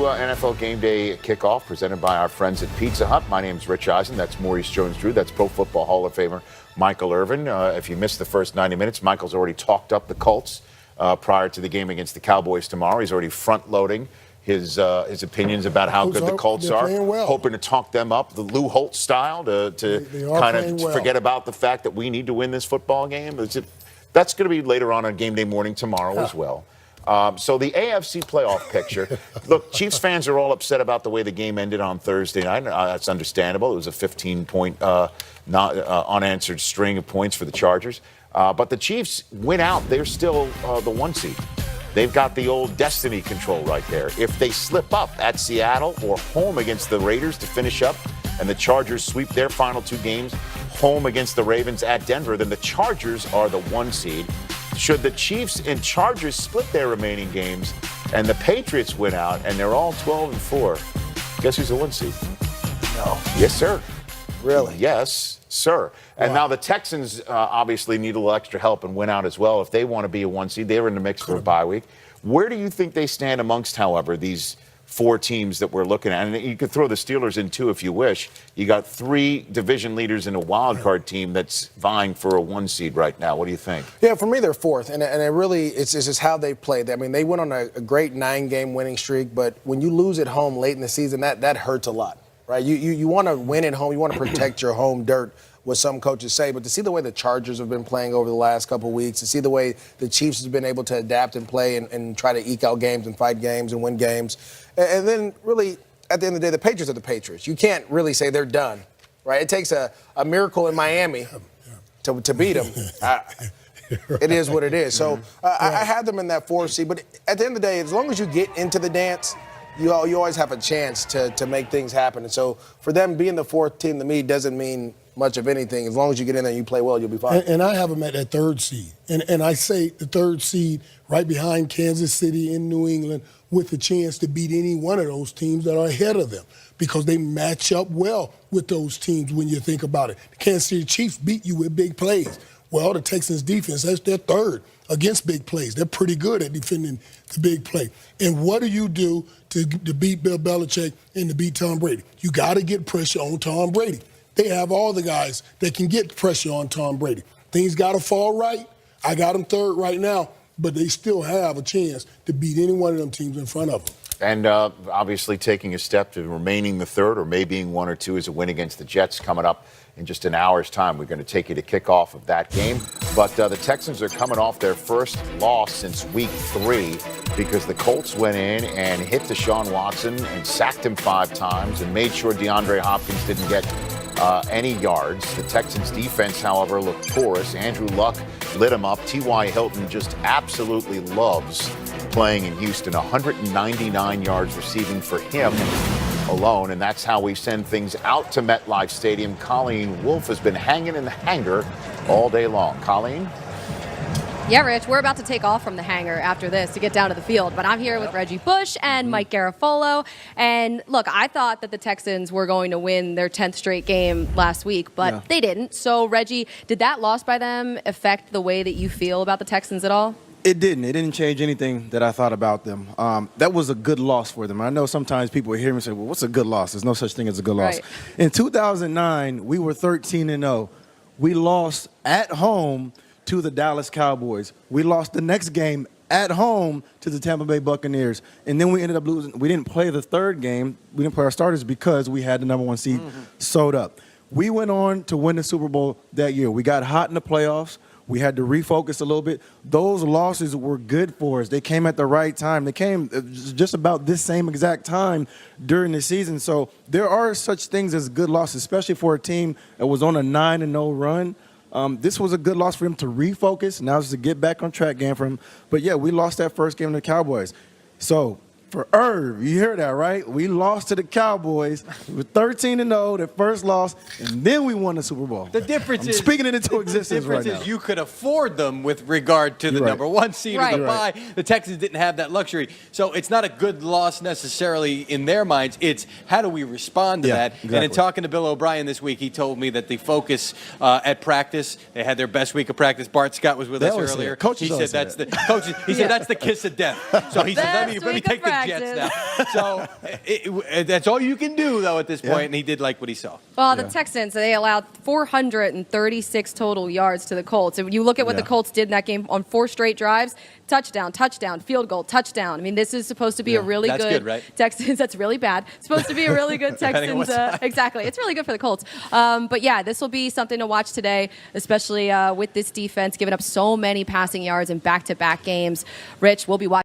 NFL Game Day kickoff presented by our friends at Pizza Hut. My name's Rich Eisen. That's Maurice Jones-Drew. That's Pro Football Hall of Famer Michael Irvin. If you missed the first 90 minutes, Michael's already talked up the Colts prior to the game against the Cowboys tomorrow. He's already front-loading his opinions about how good the Colts are, well. Hoping to talk them up, the Lou Holtz style, to kind of forget about the fact that we need to win this football game. That's going to be later on game day morning tomorrow as well. So the AFC playoff picture. Look, Chiefs fans are all upset about the way the game ended on Thursday night. That's understandable. It was a 15-point unanswered string of points for the Chargers. But the Chiefs win out. They're still the 1 seed. They've got the old destiny control right there. If they slip up at Seattle or home against the Raiders to finish up, and the Chargers sweep their final 2 games, home against the Ravens at Denver, then the Chargers are the 1 seed. Should the Chiefs and Chargers split their remaining games and the Patriots win out and they're all 12-4, guess who's the 1 seed? No. Yes, sir. Really? Yes, sir. And now the Texans obviously need a little extra help and win out as well. If they want to be a 1 seed, they're in the mix for a bye week. Where do you think they stand amongst, however, these 4 teams that we're looking at? And you could throw the Steelers in too if you wish. You got 3 division leaders in a wild card team that's vying for a 1 seed right now. What do you think? Yeah, for me, they're 4th. And it really, it's just how they played. I mean, they went on a great 9-game winning streak, but when you lose at home late in the season, that hurts a lot, right? You want to win at home. You want to protect your home dirt, what some coaches say. But to see the way the Chargers have been playing over the last couple of weeks, to see the way the Chiefs have been able to adapt and play and try to eke out games and fight games and win games. And then really, at the end of the day, the Patriots are the Patriots. You can't really say they're done, right? It takes a miracle in Miami to beat them. It is what it is. So I had them in that 4 seed. But at the end of the day, as long as you get into the dance, you always have a chance to make things happen. And so for them being the 4th team to me doesn't mean much of anything. As long as you get in there and you play well, you'll be fine. And I have them at that 3rd seed. And I say the 3rd seed right behind Kansas City in New England with a chance to beat any one of those teams that are ahead of them because they match up well with those teams when you think about it. The Kansas City Chiefs beat you with big plays. Well, the Texans defense, that's their 3rd against big plays. They're pretty good at defending the big play. And what do you do to beat Bill Belichick and to beat Tom Brady? You got to get pressure on Tom Brady. They have all the guys that can get pressure on Tom Brady. Things got to fall right. I got them 3rd right now, but they still have a chance to beat any one of them teams in front of them. And obviously taking a step to remaining the 3rd or maybe being 1 or 2 is a win against the Jets coming up in just an hour's time. We're going to take you to kickoff of that game. But the Texans are coming off their first loss since week 3 because the Colts went in and hit Deshaun Watson and sacked him 5 times and made sure DeAndre Hopkins didn't get any yards. The Texans defense, however, looked porous. Andrew Luck lit him up. T.Y. Hilton just absolutely loves playing in Houston. 199 yards receiving for him alone, and that's how we send things out to MetLife Stadium. Colleen Wolfe has been hanging in the hangar all day long. Colleen? Yeah, Rich, we're about to take off from the hangar after this to get down to the field, but I'm here with Reggie Bush and Mike Garafolo. And look, I thought that the Texans were going to win their 10th straight game last week, but they didn't. So, Reggie, did that loss by them affect the way that you feel about the Texans at all? It didn't. It didn't change anything that I thought about them. That was a good loss for them. I know sometimes people hear me say, well, what's a good loss? There's no such thing as a good loss. In 2009, we were 13-0. We lost at home to the Dallas Cowboys. We lost the next game at home to the Tampa Bay Buccaneers. And then we ended up losing. We didn't play the 3rd game. We didn't play our starters because we had the number 1 seed sewed up. We went on to win the Super Bowl that year. We got hot in the playoffs. We had to refocus a little bit. Those losses were good for us. They came at the right time. They came just about this same exact time during the season. So there are such things as good losses, especially for a team that was on a 9-0 run. This was a good loss for him to refocus. Now it's to get back on track game for him. But, yeah, we lost that first game to the Cowboys. So for Irv, you hear that, right? We lost to the Cowboys. We were 13-0, their first loss, and then we won the Super Bowl. The difference is speaking it into existence right now. The difference is you could afford them with regard to the number 1 seed or the bye. The Texans didn't have that luxury. So it's not a good loss necessarily in their minds. It's how do we respond to that? Exactly. And in talking to Bill O'Brien this week, he told me that the focus at practice, they had their best week of practice. Bart Scott was with us earlier. He said that's the kiss of death. So he said, let me take the Jets now. So that's all you can do, though, at this point, and he did like what he saw. Well, the Texans, they allowed 436 total yards to the Colts. And when you look at what the Colts did in that game on 4 straight drives, touchdown, touchdown, field goal, touchdown. I mean, this is supposed to be a really good right? Texans. That's really bad. It's supposed to be a really good Texans. Exactly. It's really good for the Colts. But yeah, this will be something to watch today, especially with this defense giving up so many passing yards in back-to-back games. Rich, we'll be watching.